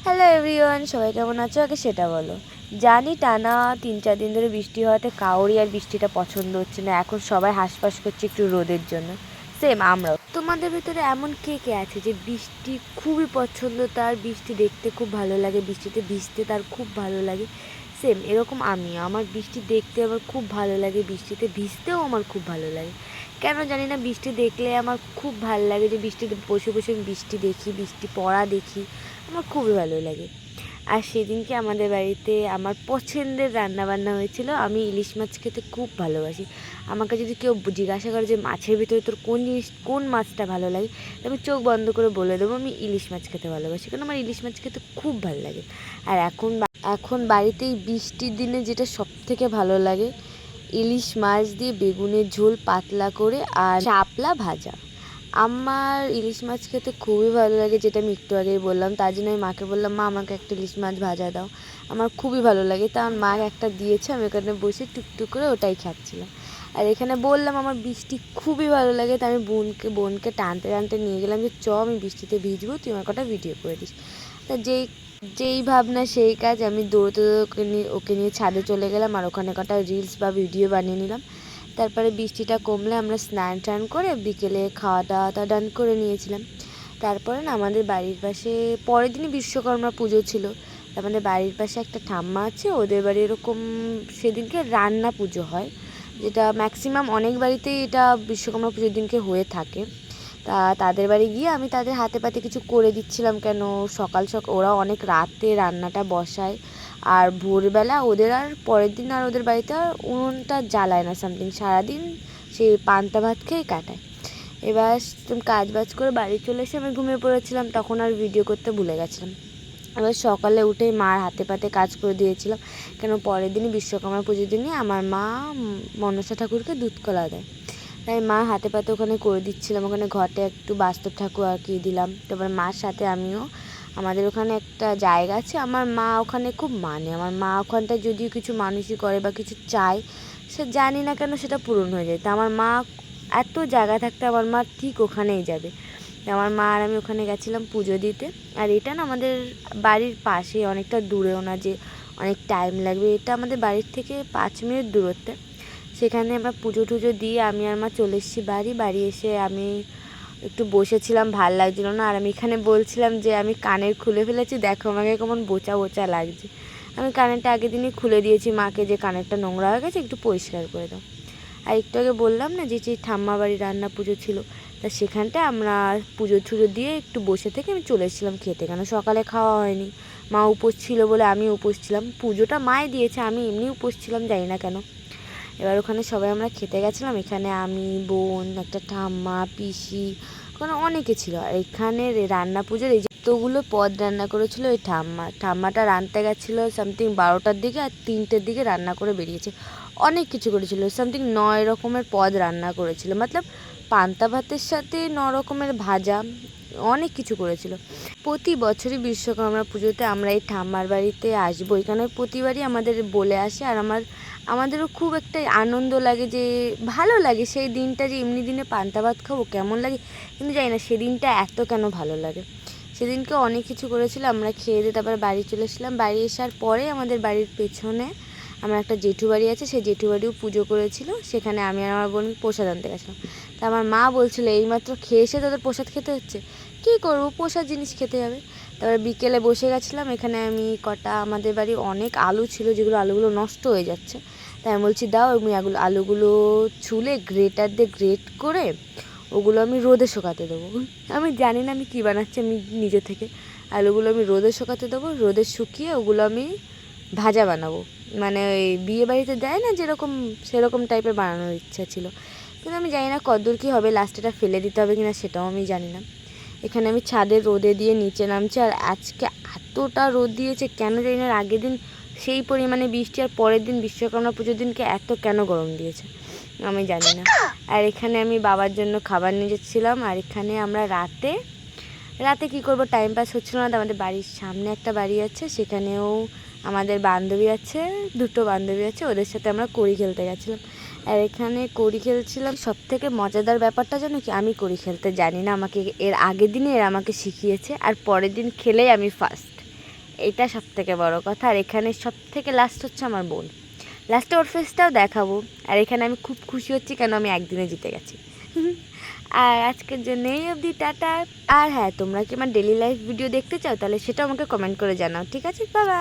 Hello everyone, সবাই কেমন আছো আগে সেটা বলো। জানি টানা 3-4 দিন ধরে বৃষ্টি হওয়াতে কাউরি আর বৃষ্টিটা পছন্দ হচ্ছে না। এখন সবাই হাঁসফাঁস করছে একটু রোদের জন্য। সেম আমরাও। তোমাদের ভিতরে এমন কে কে আছে যে বৃষ্টি খুবই পছন্দ, তার বৃষ্টি দেখতে খুব ভালো লাগে, বৃষ্টিতে ভিজতে তার খুব ভালো লাগে? সেম এরকম আমার বৃষ্টি দেখতে আমার খুব ভালো লাগে, বৃষ্টিতে ভিজতেও আমার খুব ভালো লাগে। কেন জানি না, বৃষ্টি দেখলে আমার খুব ভালো লাগে, যে বৃষ্টিতে বসে বসে আমি বৃষ্টি দেখি, বৃষ্টি পড়া দেখি, আমার খুবই ভালো লাগে। আর সেদিনকে আমাদের বাড়িতে আমার পছন্দের রান্নাবান্না হয়েছিল। আমি ইলিশ মাছ খেতে খুব ভালোবাসি। আমাকে যদি কেউ জিজ্ঞাসা করে যে মাছের ভিতরে তোর কোন মাছটা ভালো লাগে, আমি চোখ বন্ধ করে বলে দেবো আমি ইলিশ মাছ খেতে ভালোবাসি, কারণ আমার ইলিশ মাছ খেতে খুব ভালো লাগে। আর এখন বাড়িতে এই বৃষ্টির দিনে যেটা সব থেকে ভালো লাগে, ইলিশ মাছ দিয়ে বেগুনের ঝোল পাতলা করে আর শাপলা ভাজা। আমার ইলিশ মাছ খেতে খুবই ভালো লাগে, যেটা আমি একটু আগেই বললাম। তার জন্য আমি মাকে বললাম, মা আমাকে একটা ইলিশ মাছ ভাজা দাও। আমার খুবই ভালো লাগে, তা আমার মা একটা দিয়েছে, আমি ওখানে বসে টুকটুক করে ওটাই খাচ্ছিলাম। আর এখানে বললাম আমার বৃষ্টি খুবই ভালো লাগে, তা আমি বোনকে টানতে টানতে নিয়ে গেলাম যে আমি বৃষ্টিতে ভিজবো, তুই আমার কটা ভিডিও করে দিস। তা যেই ভাবনা সেই কাজ, আমি দৌড়তে ওকে নিয়ে ছাদে চলে গেলাম, আর ওখানে কটা রিলস বা ভিডিও বানিয়ে নিলাম। তারপরে বৃষ্টিটা কমলে আমরা স্নান টান করে বিকেলে খাওয়া দাওয়াটা ডান করে নিয়েছিলাম। তারপরে না, আমাদের বাড়ির পাশে পরের দিনই বিশ্বকর্মা পুজো ছিল। আমাদের বাড়ির পাশে একটা ঠাম্মা আছে, ওদের বাড়ি এরকম সেদিনকে রান্না পুজো হয়, যেটা ম্যাক্সিমাম অনেক বাড়িতেই এটা বিশ্বকর্মা পুজোর দিনকে হয়ে থাকে। তা তাদের বাড়ি গিয়ে আমি তাদের হাতে পাতে কিছু করে দিচ্ছিলাম, কেন সকাল ওরা অনেক রাতে রান্নাটা বসায়, আর ভোরবেলা ওদের আর পরের দিন আর ওদের বাড়িতে আর উনুনটা জ্বালায় না, সামথিং সারাদিন সেই পান্তা ভাত খেয়ে কাটায়। এবার কাজ বাজ করে বাড়ি চলে এসে আমি ঘুমিয়ে পড়েছিলাম, তখন আর ভিডিও করতে ভুলে গেছিলাম। এবার সকালে উঠেই মার হাতে পাতে কাজ করে দিয়েছিলাম, কেন পরের দিনই বিশ্বকর্মা পুজোর দিনই আমার মা মনসা ঠাকুরকে দুধ কলা দেয়। তাই মা হাতে পাতে ওখানে করে দিচ্ছিলাম, ওখানে ঘটে একটু বাস্তব ঠাকুর আঁকিয়ে দিলাম। তারপর মার সাথে আমিও, আমাদের ওখানে একটা জায়গা আছে, আমার মা ওখানে খুব আমার মা ওখানটায় যদিও কিছু মানুষই করে বা কিছু চায়, সে জানি না কেন সেটা পূরণ হয়ে যায়। তা আমার মা এত জায়গা থাকতে আমার মা ঠিক ওখানেই যাবে। আমার মা আর আমি ওখানে গেছিলাম পুজো দিতে। আর এটা না আমাদের বাড়ির পাশে, অনেকটা দূরেও না যে অনেক টাইম লাগবে, এটা আমাদের বাড়ির থেকে 5 মিনিট দূরত্বে। সেখানে আমরা পুজো টুজো দিয়ে আমি আর মা চলে এসেছি বাড়ি এসে আমি একটু বসেছিলাম, ভাল লাগছিলো না। আর আমি এখানে বলছিলাম যে আমি কানের খুলে ফেলেছি, দেখো আমাকে কেমন বোচা বোচা লাগছে। আমি কানেরটা আগের দিনই খুলে দিয়েছি মাকে, যে কানেরটা নোংরা হয়ে গেছে, একটু পরিষ্কার করে দাও। আর একটু আগে বললাম না যে ঠাম্মা বাড়ি রান্না পুজো ছিল, তা সেখানটায় আমরা পুজো টুজো দিয়ে একটু বসে থেকে আমি চলে এসেছিলাম খেতে, কেন সকালে খাওয়া হয়নি। মা উপোস ছিল বলে আমি উপোস ছিলাম, পুজোটা মাই দিয়েছে, আমি এমনি উপোস ছিলাম, জানি না কেন। এবার ওখানে সবাই আমরা খেতে গেছিলাম, এখানে আমি, বোন, একটা ঠাম্মা, পিসি, ওখানে অনেকে ছিল। আর এখানে রান্না পুজোর এই যতগুলো পদ রান্না করেছিল ওই ঠাম্মাটা রাঁধতে গেছিলো সামথিং 12টার দিকে, আর 3টের দিকে রান্না করে বেরিয়েছে। অনেক কিছু করেছিল, সামথিং 9 রকমের পদ রান্না করেছিল, মতলব পান্তা ভাতের সাথে 9 রকমের ভাজা, অনেক কিছু করেছিল। প্রতি বছরই বিশ্বকর্মা পুজোতে আমরা এই ঠাম্মার বাড়িতে আসবো, এখানে প্রতিবারই আমাদের বলে আসে। আর আমাদেরও খুব একটা আনন্দ লাগে, যে ভালো লাগে সেই দিনটা, যে এমনি দিনে পান্তা ভাত খাবো কেমন লাগে, কিন্তু জানি না সেদিনটা এত কেন ভালো লাগে। সেদিনকে অনেক কিছু করেছিল, আমরা খেয়ে দিয়ে তারপরে বাড়ি চলে এসেছিলাম। বাড়ি আসার পরে আমাদের বাড়ির পেছনে আমার একটা জেঠু বাড়ি আছে, সেই জেঠু বাড়িও পুজো করেছিল, সেখানে আমি আর আমার বোন প্রসাদ আনতে গেছিলাম। তা আমার মা বলছিলো এইমাত্র খেয়ে এসে তাদের প্রসাদ খেতে হচ্ছে, কী করবো, প্রসাদ জিনিস খেতে যাবে। তারপরে বিকেলে বসে গেছিলাম, এখানে আমি আমাদের বাড়ি অনেক আলু ছিল, যেগুলো আলুগুলো নষ্ট হয়ে যাচ্ছে, তাই আমি বলছি দাও, আমি আলুগুলো ছুলে গ্রেটার দিয়ে গ্রেট করে ওগুলো আমি রোদে শুকাতে দেবো। আমি জানি না আমি কী বানাচ্ছি, আমি নিজে থেকে আলুগুলো আমি রোদে শুকাতে দেবো, রোদে শুকিয়ে ওগুলো আমি ভাজা বানাবো, মানে ওই বিয়ে বাড়িতে দেয় না যেরকম, সেরকম টাইপের বানানোর ইচ্ছা ছিল। কিন্তু আমি জানি না কতদূর কী হবে, লাস্টেটা ফেলে দিতে হবে কিনা সেটাও আমি জানি না। এখানে আমি ছাদে রোদে দিয়ে নিচে নামছি, আর আজকে এতটা রোদ দিয়েছে কেন জানি না, আগের দিন সেই পরিমাণে বৃষ্টি, আর পরের দিন বিশ্বকর্মা পুজোর দিনকে এত কেন গরম দিয়েছে আমি জানি না। আর এখানে আমি বাবার জন্য খাবার নিয়ে যাচ্ছিলাম। আর এখানে আমরা রাতে কি করব, টাইম পাস হচ্ছিল না, তো আমাদের বাড়ির সামনে একটা বাড়ি আছে, সেখানেও আমাদের বান্ধবী আছে, 2টো বান্ধবী আছে, ওদের সাথে আমরা কড়ি খেলতে গেছিলাম। আর এখানে কড়ি খেলছিলাম, সবথেকে মজাদার ব্যাপারটা জানো কি, আমি কড়ি খেলতে জানি না, আমাকে এর আগের দিনে এরা আমাকে শিখিয়েছে, আর পরের দিন খেলেই আমি ফার্স্ট। এটা সব থেকে বড় কথা। আর এখানে সব থেকে লাস্ট হচ্ছে আমার বোন। লাস্টে ওর ফেসটাও দেখাবো। আর এখানে আমি খুব খুশি হচ্ছি কেন আমি একদিনে জিতে গেছি। আর আজকের জন্য এই অবধি, টাটা। আর হ্যাঁ, তোমরা কি আমার ডেলি লাইফ ভিডিও দেখতে চাও? তাহলে সেটা আমাকে কমেন্ট করে জানাও, ঠিক আছে? বাবা।